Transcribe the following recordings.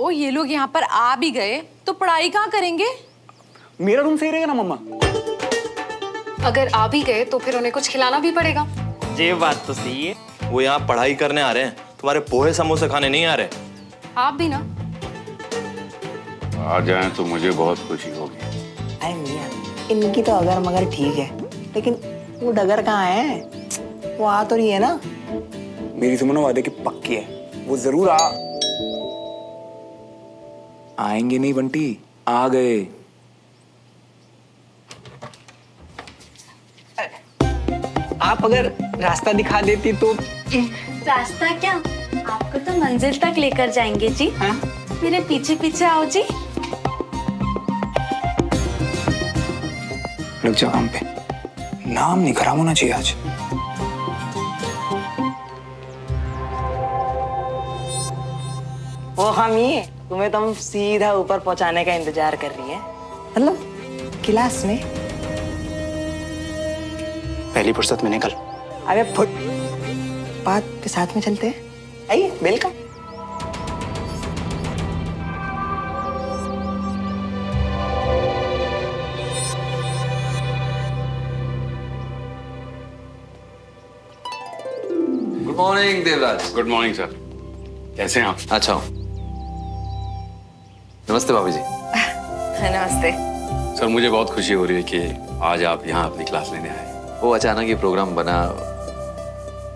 ओ ये लोग यहाँ पर आ भी गए तो पढ़ाई कहाँ करेंगे? मेरा रूम सही रहेगा ना मम्मा? अगर आ भी गए तो फिर उन्हें कुछ खिलाना भी पड़ेगा। ये बात तो सही है। वो यहाँ पढ़ाई करने आ रहे हैं, तुम्हारे पोहे समोसे खाने नहीं आ रहे। आप भी ना। आ जाएं तो मुझे बहुत खुशी होगी। अरे मियां, इनकी तो अगर मगर ठीक है, लेकिन वो डगर कहाँ है? वो आ तो रही है ना? मेरी सुमन वादे की पक्की है, वो जरूर आएंगे नहीं बंटी, आ गए। आप अगर रास्ता दिखा देती तो। रास्ता क्या, आपको तो मंजिल तक लेकर जाएंगे जी। हाँ? मेरे पीछे पीछे आओ जी। लग जा काम पे, नाम नहीं खराब होना चाहिए आज। वो हम ही तुम्हें तो हम सीधा ऊपर पहुंचाने का इंतजार कर रही है, मतलब क्लास में। पहली फुर्सत में निकल। अबे फुट बात पे साथ में चलते हैं। आइए, welcome. Good morning Devraj. Good morning sir, कैसे हैं आप? अच्छा हूँ। नमस्ते भाभी जी। नमस्ते। सर मुझे बहुत खुशी हो रही है कि आज आप यहाँ अपनी क्लास लेने आए। वो अचानक ये प्रोग्राम बना,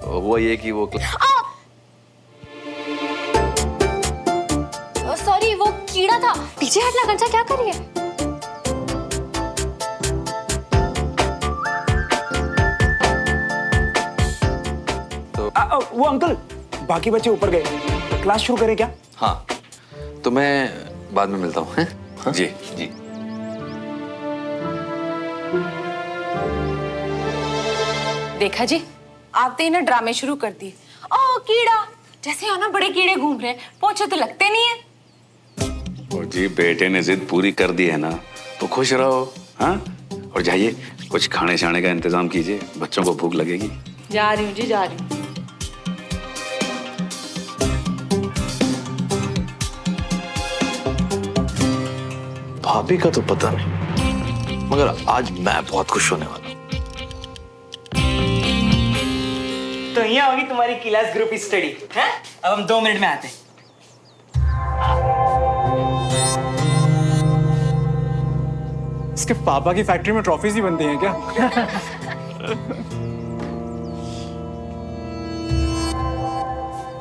हुआ ये कि वो सॉरी, वो कीड़ा था। पीछे हटना कंचा, क्या कर रही है? वो अंकल, बाकी बच्चे ऊपर गए, क्लास शुरू करें क्या? हाँ, तो मैं बाद में मिलता हूँ। हाँ? जी जी। देखा जी, आते ही ना ड्रामे शुरू कर दिए। ओ कीड़ा, जैसे यहाँ ना बड़े कीड़े घूम रहे हैं, पोछे तो लगते नहीं है। और जी बेटे ने जिद पूरी कर दी है ना, तो खुश रहो। हाँ, और जाइए कुछ खाने शाने का इंतजाम कीजिए, बच्चों को भूख लगेगी। जा रही हूँ जी, जा रही हूँ। भाभी का तो पता नहीं, मगर आज मैं बहुत खुश होने वाला हूँ। तो यहाँ होगी तुम्हारी क्लास ग्रुप स्टडी है? अब हम 2 मिनट में आते हैं। इसके पापा की फैक्ट्री में ट्रॉफीज ही बनती हैं क्या?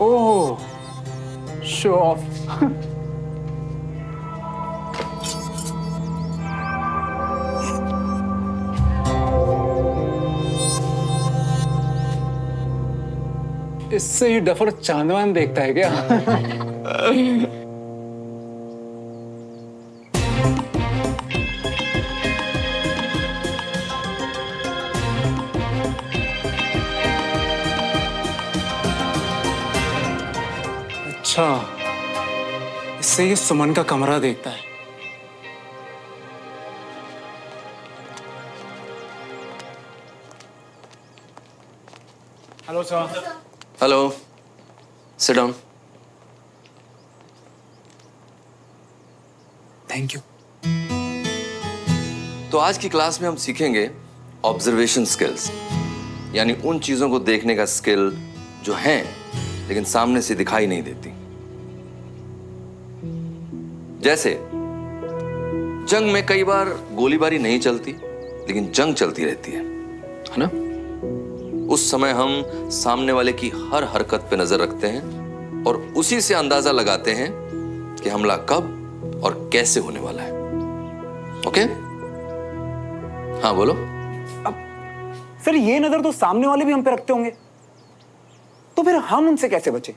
ओह, शो ऑफ। इससे ही डफर चांदवान देखता है क्या? अच्छा, इससे ये सुमन का कमरा देखता है। Hello sir. Hello, sit down. Thank you. तो आज की क्लास में हम सीखेंगे ऑब्जर्वेशन स्किल्स, यानी उन चीजों को देखने का स्किल जो हैं लेकिन सामने से दिखाई नहीं देती। जैसे जंग में कई बार गोलीबारी नहीं चलती, लेकिन जंग चलती रहती है ना? उस समय हम सामने वाले की हर हरकत पे नजर रखते हैं और उसी से अंदाजा लगाते हैं कि हमला कब और कैसे होने वाला है। ओके? हाँ बोलो। सर ये नजर तो सामने वाले भी हम पे रखते होंगे, तो फिर हम उनसे कैसे बचे?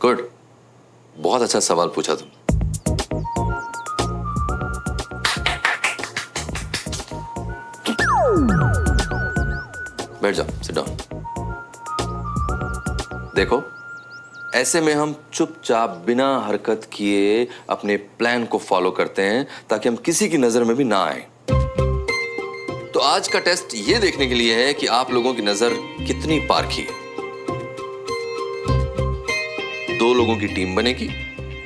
गुड, बहुत अच्छा सवाल पूछा तुम। बैठ जाओ, सिट डाउन। देखो, ऐसे में हम चुपचाप बिना हरकत किए अपने प्लान को फॉलो करते हैं ताकि हम किसी की नजर में भी ना आए। तो आज का टेस्ट ये देखने के लिए है कि आप लोगों की नजर कितनी पारखी है। 2 लोगों की टीम बनेगी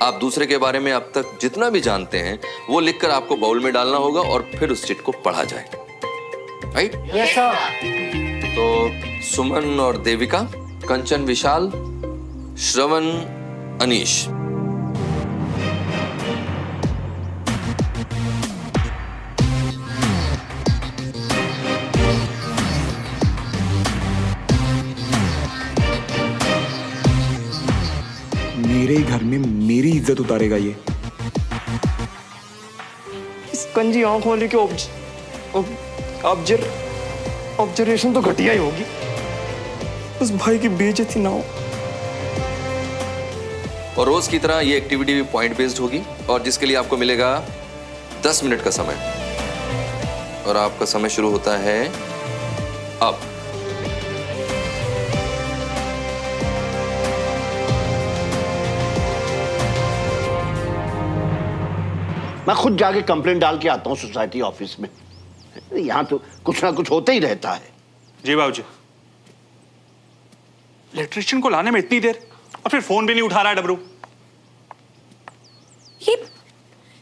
आप दूसरे के बारे में अब तक जितना भी जानते हैं वो लिखकर आपको बाउल में डालना होगा और फिर उस चिट को पढ़ा जाएगा, राइट? Yes sir. तो सुमन और देविका, कंचन विशाल, श्रवण अनीश। मेरे घर में मेरी इज्जत उतारेगा ये। इस कंजी आंख वाले के ऑब्जर्वेशन तो घटिया ही होगी, उस भाई की बेइज्जती ना हो। और रोज की तरह ये एक्टिविटी भी पॉइंट बेस्ड होगी और जिसके लिए आपको मिलेगा 10 मिनट का समय, और आपका समय शुरू होता है अब। मैं खुद जाके कंप्लेंट डाल के आता हूँ सोसाइटी ऑफिस में। यहाँ तो कुछ ना कुछ होता ही रहता है। जी बाबूजी। इलेक्ट्रिशियन को लाने में इतनी देर और फिर फोन भी नहीं उठा रहा है डबरू।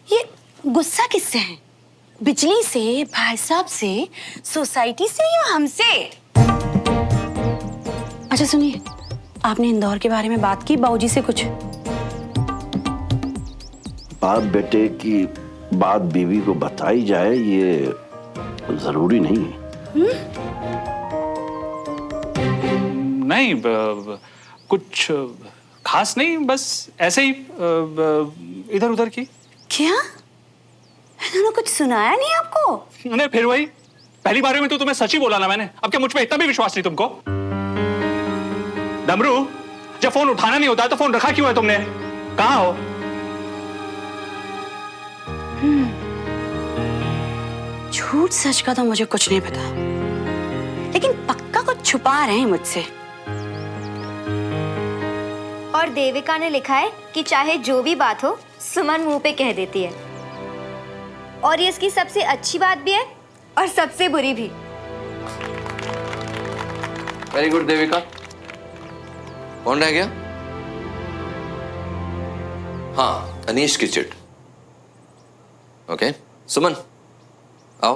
ये गुस्सा किससे है? बिजली से, भाई साहब से, सोसाइटी से या हमसे? अच्छा सुनिए, आपने इंदौर के बारे में बात की बाबूजी से कुछ? बाप बेटे की बात बीवी को बताई जाए ये जरूरी नहीं है। नहीं, कुछ खास नहीं, बस ऐसे ही इधर उधर की। क्या इन्होंने कुछ सुनाया नहीं आपको? नहीं, फिर वही पहली बार में तो तुम्हें सच ही बोला ना मैंने। अब क्या मुझ पे इतना भी विश्वास नहीं तुमको? डमरू, जब फोन उठाना नहीं होता तो फोन रखा क्यों है तुमने? कहाँ हो? झूठ सच का तो मुझे कुछ नहीं पता, लेकिन पक्का कुछ छुपा रहे हैं मुझसे। और देविका ने लिखा है कि चाहे जो भी बात हो सुमन मुंह पे कह देती है, और ये इसकी सबसे अच्छी बात भी है और सबसे बुरी भी। Very good Devika. कौन रह गया? हाँ, अनीश की चिट। ओके, सुमन आओ।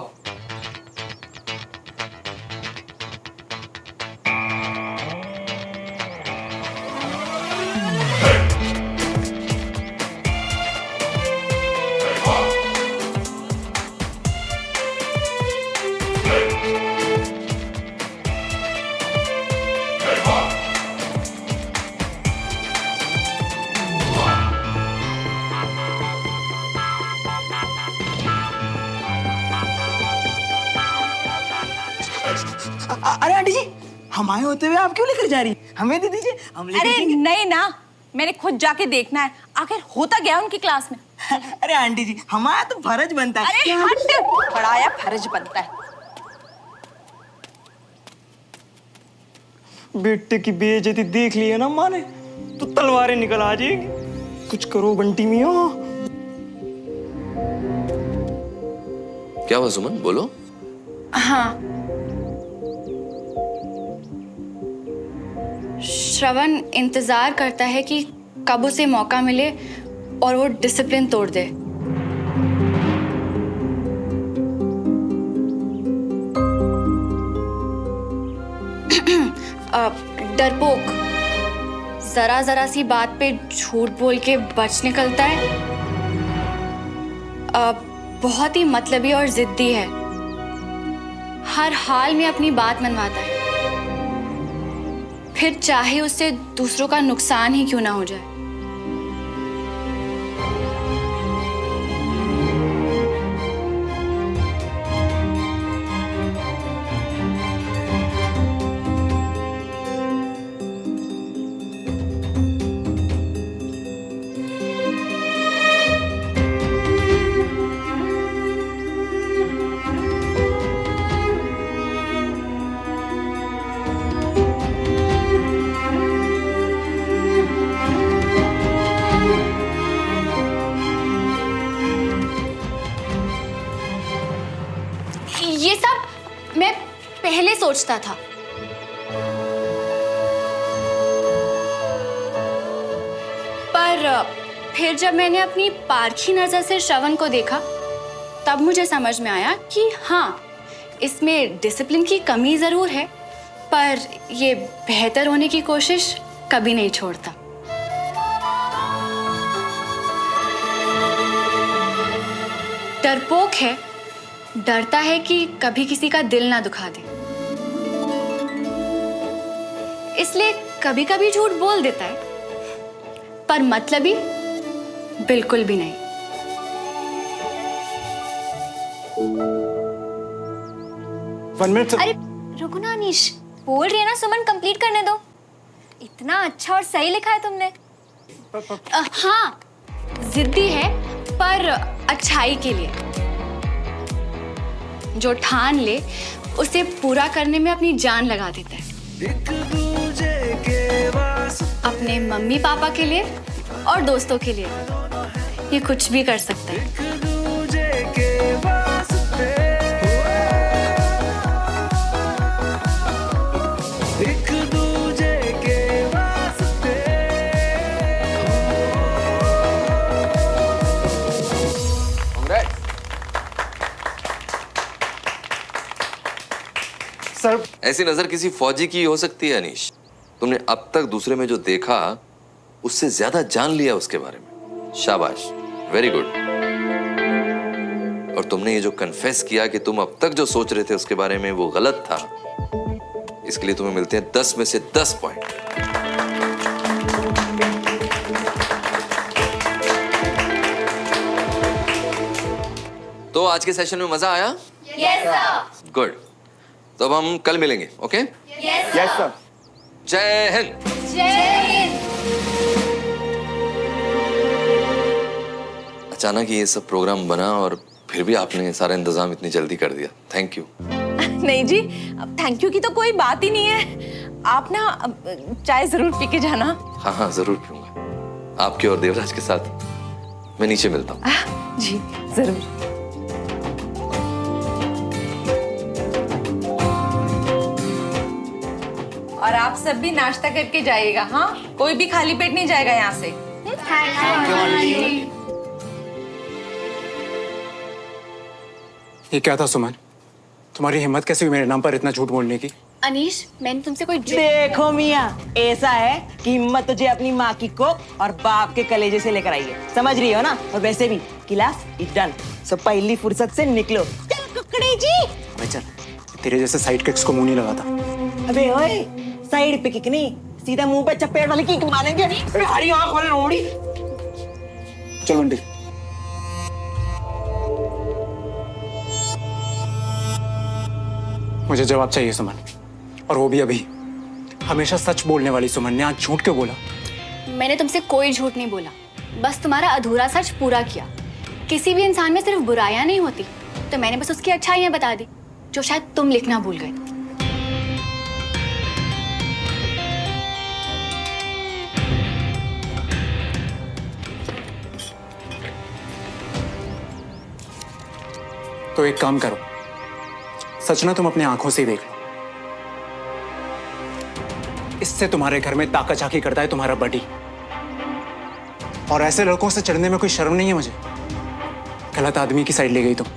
अरे आंटी जी, हम आए होते हुए आप क्यों लेकर जा रही? हमें दे दीजिए, हम लेकर अरे जाएंगे। नहीं ना, मैंने खुद जाके देखना है आखिर होता गया उनकी क्लास में। अरे आंटी जी, हमारा तो फर्ज बनता है। अरे हट, पढ़ाया फर्ज बनता है। बेटे की बेइज्जती देख ली है ना माँ ने, तो तलवारें निकल आ जाएगी। कुछ करो बंटी मियां। क्या हुआ सुमन, बोलो। हाँ, श्रवण इंतजार करता है कि कब उसे मौका मिले और वो डिसिप्लिन तोड़ दे। डरपोक, जरा जरा सी बात पे झूठ बोल के बच निकलता है। बहुत ही मतलबी और जिद्दी है, हर हाल में अपनी बात मनवाता है, फिर चाहे उससे दूसरों का नुकसान ही क्यों ना हो जाए। ये सब मैं पहले सोचता था, पर फिर जब मैंने अपनी पारखी नजर से श्रवण को देखा तब मुझे समझ में आया कि हाँ, इसमें डिसिप्लिन की कमी जरूर है, पर ये बेहतर होने की कोशिश कभी नहीं छोड़ता। डरपोक है, डरता है कि कभी किसी का दिल ना दुखा दे, इसलिए कभी कभी झूठ बोल देता है, पर मतलबी बिल्कुल भी नहीं। अरे रुको ना अनीश, बोल रही है ना सुमन, कंप्लीट करने दो। इतना अच्छा और सही लिखा है तुमने। हाँ, जिद्दी है पर अच्छाई के लिए। जो ठान ले उसे पूरा करने में अपनी जान लगा देता है। अपने मम्मी पापा के लिए और दोस्तों के लिए ये कुछ भी कर सकता है। सर, ऐसी नजर किसी फौजी की हो सकती है अनीश। तुमने अब तक दूसरे में जो देखा उससे ज्यादा जान लिया उसके बारे में। शाबाश, वेरी गुड। और तुमने ये जो कन्फेस किया कि तुम अब तक जो सोच रहे थे उसके बारे में वो गलत था, इसके लिए तुम्हें मिलते हैं 10 में से 10 पॉइंट। तो आज के सेशन में मजा आया? Yes sir. गुड। तो अब हम कल मिलेंगे, ओके? Yes sir. जय हिंद। जय हिंद। अचानक ये सब प्रोग्राम बना और फिर भी आपने सारा इंतजाम इतनी जल्दी कर दिया। Thank you. नहीं जी, अब थैंक यू की तो कोई बात ही नहीं है। आप ना चाय जरूर पी के जाना। हाँ हाँ, जरूर पीऊंगा। आपके और देवराज के साथ मैं नीचे मिलता हूँ। जी जरूर। और आप सब भी नाश्ता करके जाइएगा। हाँ, कोई भी खाली पेट नहीं जाएगा यहाँ से। ये क्या था सुमन? तुम्हारी हिम्मत कैसे हुई मेरे नाम पर इतना झूठ बोलने की? अनीश, मैंने तुमसे कोई देखो मियाँ, ऐसा है कि हिम्मत तुझे अपनी माँ की कोख और बाप के कलेजे से लेकर आई है, समझ रही हो ना? और वैसे भी क्लास इज डन, सब पहली फुर्सत से निकलो। चल कुकड़ी जी। अबे चल, तेरे जैसे साइड किक्स को मुंह नहीं लगाता। अबे ओए, साइड पे किक नहीं, सीधा मुंह पे चपेट वाली किक मारेंगे। हरी आंख वाले लोमड़ी। चल बंटी। मुझे जवाब चाहिए सुमन, और वो भी अभी। हमेशा सच बोलने वाली सुमन ने आज झूठ क्यों बोला? मैंने तुमसे कोई झूठ नहीं बोला, बस तुम्हारा अधूरा सच पूरा किया। किसी भी इंसान में सिर्फ बुराइयां नहीं होती, तो मैंने बस उसकी अच्छाइयां बता दी जो शायद तुम लिखना भूल गए। तो एक काम करो, सच ना तुम अपनी आंखों से ही देख लो। इससे तुम्हारे घर में ताका झाकी करता है तुम्हारा बडी, और ऐसे लड़कों से चढ़ने में कोई शर्म नहीं है मुझे। गलत आदमी की साइड ले गई तुम।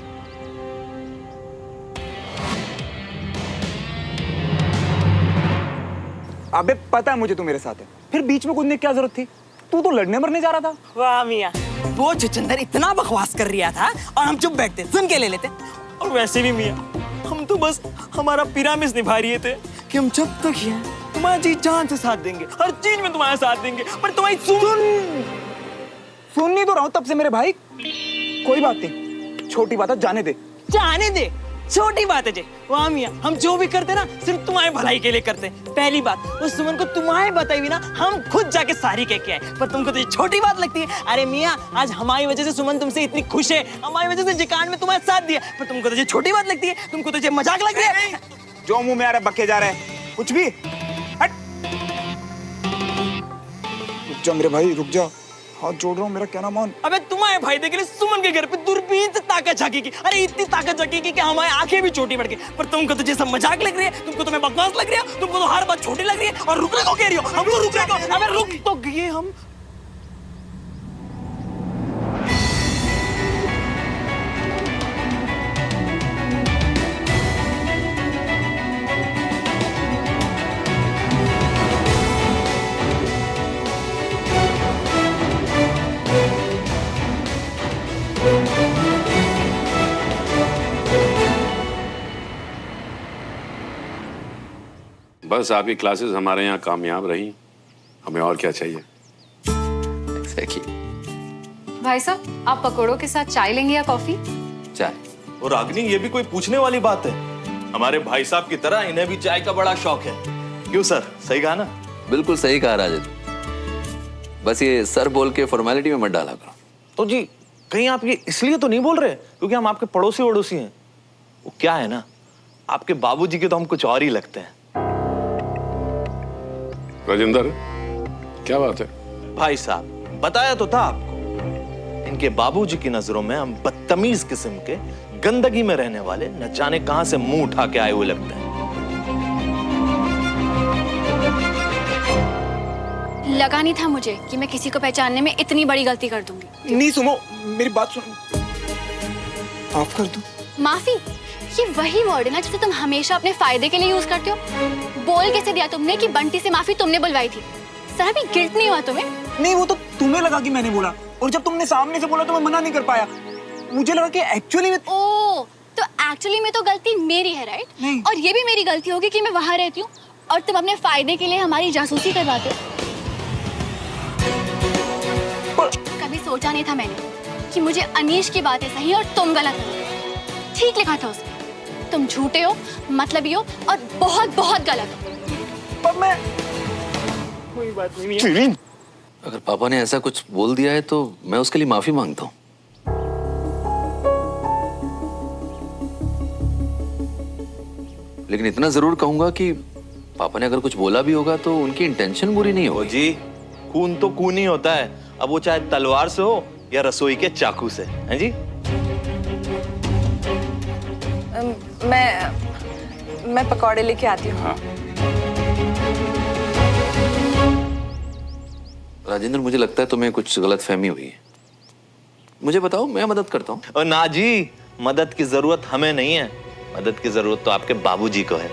अबे पता है मुझे तू मेरे साथ है, फिर बीच में कूदने की क्या जरूरत थी? तू तो लड़ने मरने जा रहा था। वाह मियाँ, वो छुछंदर इतना बकवास कर रहा था और हम चुप बैठते सुन के ले लेते। और वैसे भी मियाँ, हम तो बस हमारा पिरामिड निभा रहे थे कि हम जब तक हैं तुम्हारी जी जान से साथ देंगे, हर चीज में तुम्हारा साथ देंगे। पर तुम्हारी सुन नहीं तो रहा हूं तब से मेरे भाई। कोई बात नहीं, छोटी बात है, जाने दे। जाने दे, छोटी बात है जी। वाह मियाँ, हम जो भी करते ना सिर्फ तुम्हारी भलाई के लिए करते। पहली बात, उस सुमन को तुम्हारी बताई हुई ना हम खुद जाके सारी कह के आए, पर तुमको तो ये छोटी बात लगती है। अरे मियाँ, आज हमारी वजह से सुमन तुमसे इतनी खुश है, हमारी वजह से जिकान में तुम्हारा साथ दिया, पर तुमको तो ये छोटी बात लगती है, तुमको तो ये मजाक लग रहा है। जो मुंह में आ रहा है बक्के जा रहा है, कुछ भी। हट। रुक जा मेरे भाई, रुक जा, हाथ जोड़ रहा हूँ, मेरा कहना मान। अबे तुम्हारे भाई देख रहे सुमन के घर पे दूरबीन से ताकत झाकी की। अरे इतनी ताकत झाकी की कि हमारी आंखें भी छोटी पड़ गई। पर तुमको तो जैसा मजाक लग रही है, तुमको तो मैं बकवास लग रही है, तुमको तो हर बात छोटी लग रही है। और रुकने को कह रही हो, हमको रुकने को। अबे रुक तो गए हम। बस आपकी क्लासेस हमारे यहाँ कामयाब रही, हमें और क्या चाहिए। Exactly. भाई साहब, आप पकौड़ों के साथ चाय लेंगे या कॉफी? चाय। और रागिनी, ये भी कोई पूछने वाली बात है? हमारे भाई साहब की तरह इन्हें भी चाय का बड़ा शौक है। क्यों सर, सही कहा ना? बिल्कुल सही कहा राजन। बस ये सर बोल के फॉर्मेलिटी में मत डाला करो। तो जी कहीं आप ये इसलिए तो नहीं बोल रहे क्योंकि हम आपके पड़ोसी वड़ोसी हैं? वो क्या है ना, आपके बाबूजी के तो हम कुछ और ही लगते हैं। राजेंद्र, क्या बात है? भाई साहब, बताया तो था आपको, इनके बाबूजी की नजरों में हम बदतमीज किस्म के, गंदगी में रहने वाले, न जाने कहां से मुंह उठा के आए हुए लगते हैं। लगा नहीं था मुझे कि मैं किसी को पहचानने में इतनी बड़ी गलती कर दूंगी। नहीं सुनो, मेरी बात सुनो, माफ कर दो। माफी? ये वही वर्ड है ना जिसे तुम हमेशा अपने फायदे के लिए यूज करते हो। बोल कैसे दिया तुमने कि बंटी से माफी तुमने बुलवाई थी? सर भी गिल्ट नहीं हुआ तुम्हें? नहीं, वो तो तुम्हें लगा कि मैंने बोला, और जब तुमने सामने से बोला तो मैं मना नहीं कर पाया। मुझे लगा कि एक्चुअली में ओ, तो एक्चुअली में तो गलती मेरी है, राइट? नहीं। और ये भी मेरी गलती होगी कि मैं वहां रहती हूँ और तुम अपने फायदे के लिए हमारी जासूसी करवाते हो। कभी सोचा नहीं था मैंने कि मुझे अनीश की बातें सही और तुम गलत हो। ठीक लिखा था उसमें, तुम झूठे हो, मतलबी हो और बहुत बहुत गलत हो। पर मैं कोई बात नहीं। अगर पापा ने ऐसा कुछ बोल दिया है तो मैं उसके लिए माफी मांगता हूँ। लेकिन इतना जरूर कहूंगा कि पापा ने अगर कुछ बोला भी होगा तो उनकी इंटेंशन बुरी नहीं ओ होगी। जी, खून तो खून ही होता है, अब वो चाहे तलवार से हो या रसोई के चाकू से, हैं जी? मैं पकौड़े लेके आती हूँ। हाँ। राजेंद्र, मुझे लगता है तुम्हें कुछ गलतफहमी हुई है। मुझे बताओ, मैं मदद करता हूँ। और ना जी, मदद की जरूरत हमें नहीं है, मदद की जरूरत तो आपके बाबूजी को है।